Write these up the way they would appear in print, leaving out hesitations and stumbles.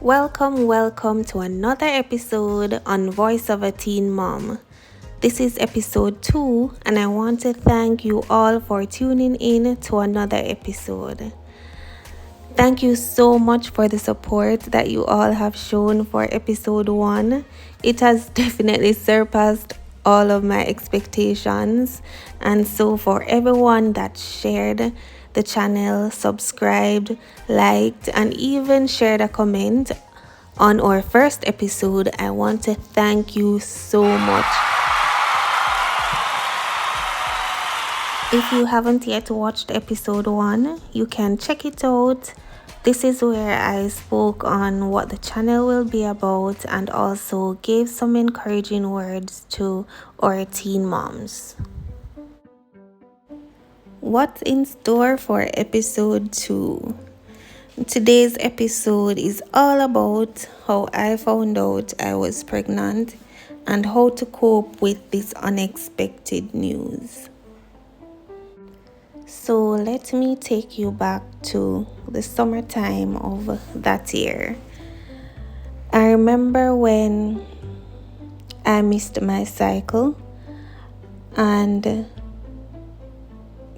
Welcome to another episode on Voice of a Teen Mom. This is episode 2, and I want to thank you all for tuning in to another episode. Thank you so much for the support that you all have shown for episode 1. It has definitely surpassed all of my expectations, and so for everyone that shared the channel, subscribed, liked, and even shared a comment on our first episode, I want to thank you so much. If you haven't yet watched episode 1, you can check it out. This is where I spoke on what the channel will be about and also gave some encouraging words to our teen moms. What's in store for episode 2? Today's episode is all about how I found out I was pregnant and how to cope with this unexpected news. So let me take you back to the summertime of that year. I remember when I missed my cycle, and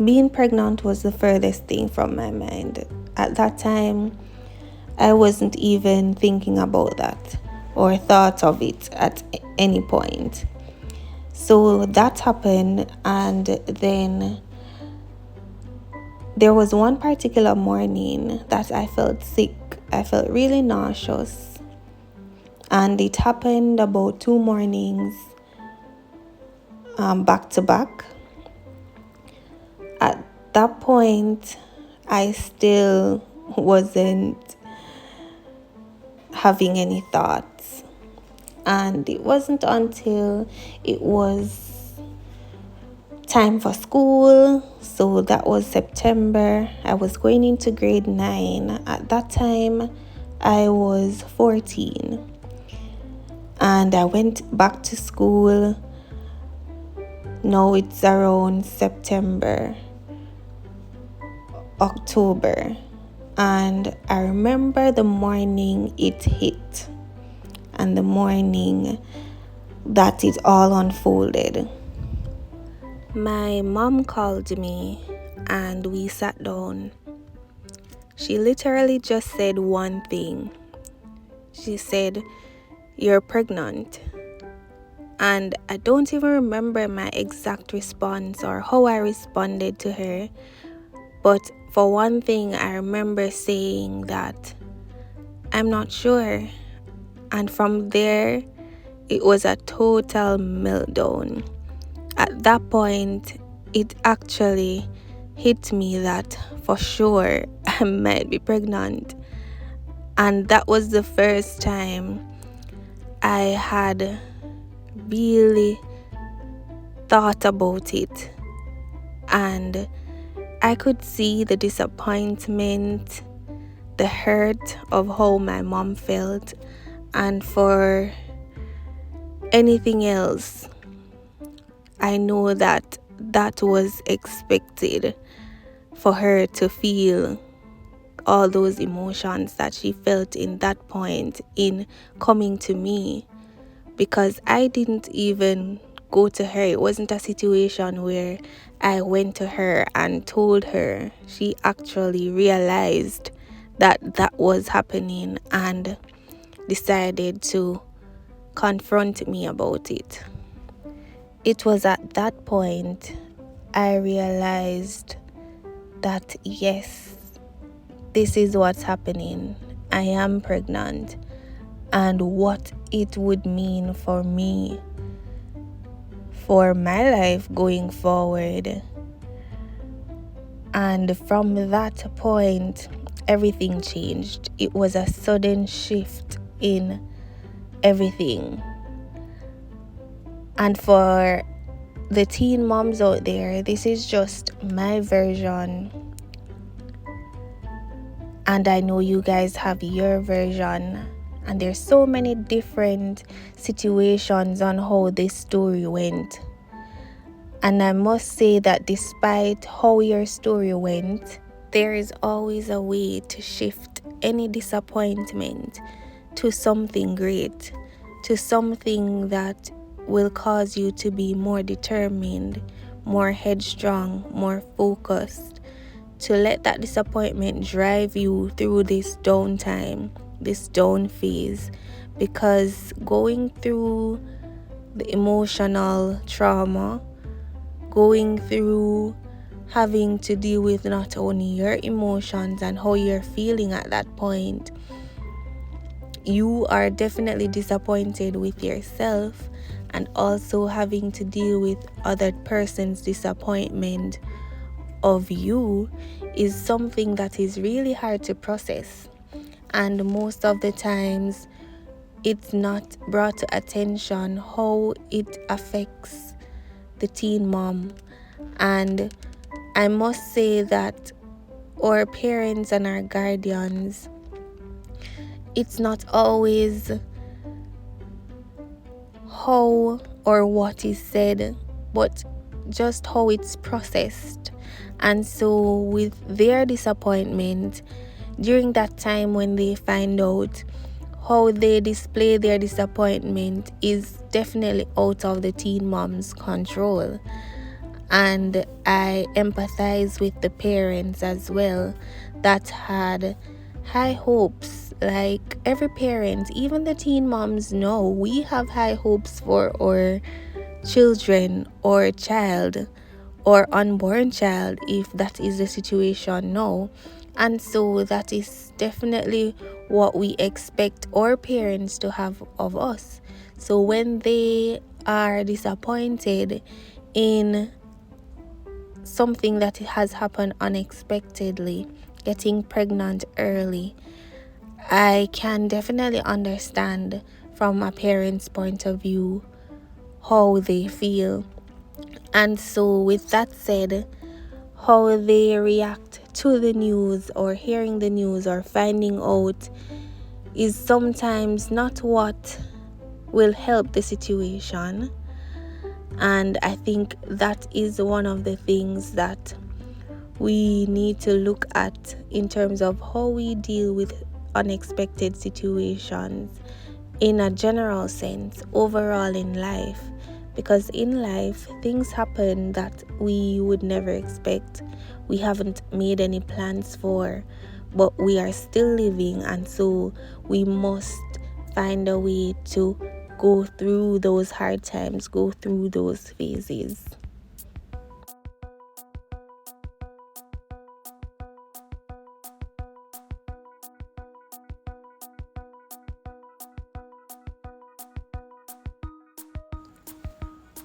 being pregnant was the furthest thing from my mind. At that time, I wasn't even thinking about that or thought of it at any point. So that happened, and then there was one particular morning that I felt sick. I felt really nauseous, and it happened about 2 mornings back to back. At that point, I still wasn't having any thoughts, and it wasn't until it was time for school. So that was September. I was going into grade 9. At that time, I was 14. And I went back to school. Now it's around September, October. And I remember the morning it hit and the morning that it all unfolded. My mom called me and we sat down. She literally just said one thing. She said, "You're pregnant." And I don't even remember my exact response or how I responded to her. But for one thing, I remember saying that I'm not sure. And from there, it was a total meltdown. At that point, it actually hit me that for sure I might be pregnant. And that was the first time I had really thought about it. And I could see the disappointment, the hurt of how my mom felt, and for anything else, I know that that was expected for her to feel all those emotions that she felt in that point in coming to me, because I didn't even go to her. It wasn't a situation where I went to her and told her. She actually realized that that was happening and decided to confront me about it. It was at that point I realized that yes, this is what's happening. I am pregnant, and what it would mean for me, for my life going forward. And from that point, everything changed. It was a sudden shift in everything. And for the teen moms out there, this is just my version. And I know you guys have your version. And there's so many different situations on how this story went. And I must say that despite how your story went, there is always a way to shift any disappointment to something great, to something that will cause you to be more determined, more headstrong, more focused, to let that disappointment drive you through this down time, this down phase, because going through the emotional trauma, going through having to deal with not only your emotions and how you're feeling at that point, you are definitely disappointed with yourself, and also having to deal with other person's disappointment of you is something that is really hard to process. And most of the times it's not brought to attention how it affects the teen mom. And I must say that our parents and our guardians, it's not always how or what is said, but just how it's processed. And so with their disappointment, during that time when they find out, how they display their disappointment is definitely out of the teen mom's control. And I empathize with the parents as well that had high hopes. Like every parent, even the teen moms know we have high hopes for our children or child or unborn child, if that is the situation now. And so that is definitely what we expect our parents to have of us. So when they are disappointed in something that has happened unexpectedly, getting pregnant early, I can definitely understand from a parent's point of view how they feel. And so with that said, how they react to the news or hearing the news or finding out is sometimes not what will help the situation. And I think that is one of the things that we need to look at in terms of how we deal with unexpected situations in a general sense, overall in life. Because in life, things happen that we would never expect. We haven't made any plans for, but we are still living, and so we must find a way to go through those hard times, go through those phases.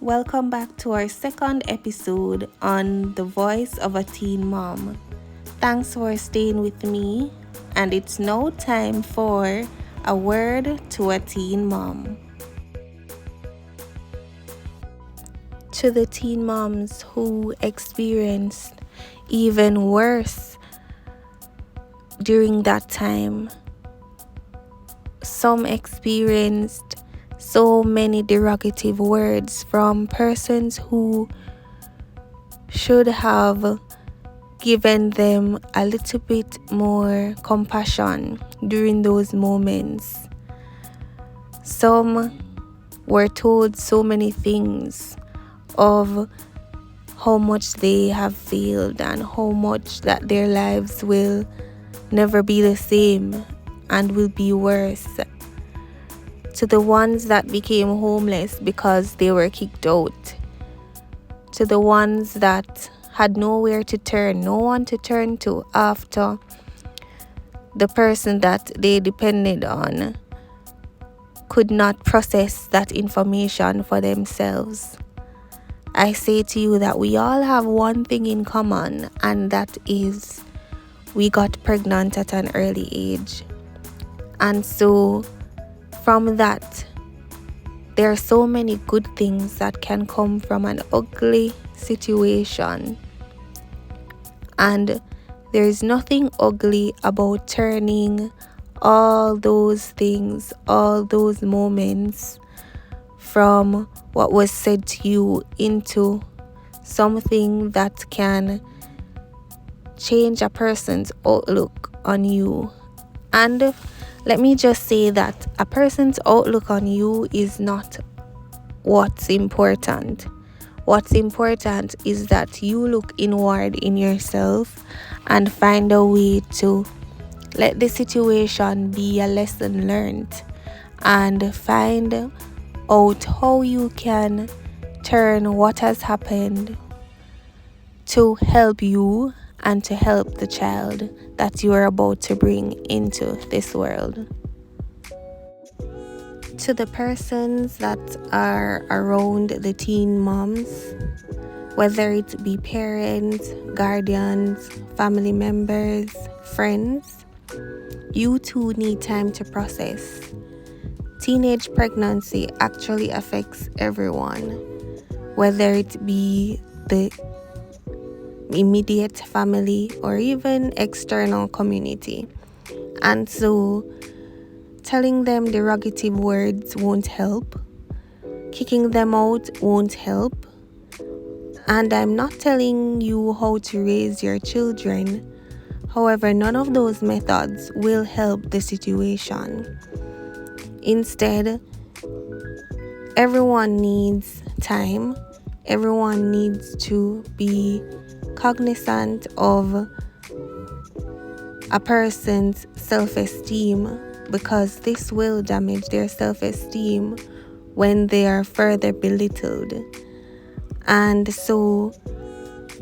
Welcome back to our second episode on The Voice of a Teen Mom. Thanks for staying with me, and it's now time for a word to a teen mom. To the teen moms who experienced even worse during that time, some experienced so many derogative words from persons who should have given them a little bit more compassion during those moments. Some were told so many things of how much they have failed and how much that their lives will never be the same and will be worse. To the ones that became homeless because they were kicked out. To the ones that had nowhere to turn, no one to turn to after the person that they depended on could not process that information for themselves. I say to you that we all have one thing in common, and that is we got pregnant at an early age. And so from that, there are so many good things that can come from an ugly situation. And there is nothing ugly about turning all those things, all those moments from what was said to you into something that can change a person's outlook on you. And Let me just say that a person's outlook on you is not what's important. What's important is that you look inward in yourself and find a way to let the situation be a lesson learned and find out how you can turn what has happened to help you and to help the child that you are about to bring into this world. To the persons that are around the teen moms, whether it be parents, guardians, family members, friends, you too need time to process. Teenage pregnancy actually affects everyone, whether it be the immediate family or even external community. And so telling them derogative words won't help. Kicking them out won't help. And I'm not telling you how to raise your children. However, none of those methods will help the situation. Instead, everyone needs time. Everyone needs to be cognizant of a person's self-esteem, because this will damage their self-esteem when they are further belittled. And so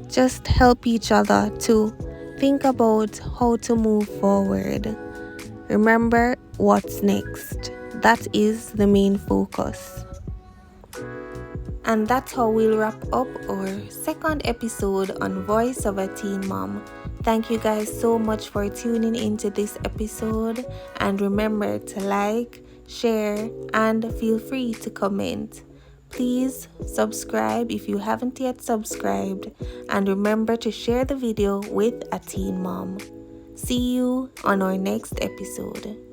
just help each other to think about how to move forward. Remember what's next. That is the main focus. And that's how we'll wrap up our second episode on Voice of a Teen Mom. Thank you guys so much for tuning into this episode. And remember to like, share, and feel free to comment. Please subscribe if you haven't yet subscribed. And remember to share the video with a teen mom. See you on our next episode.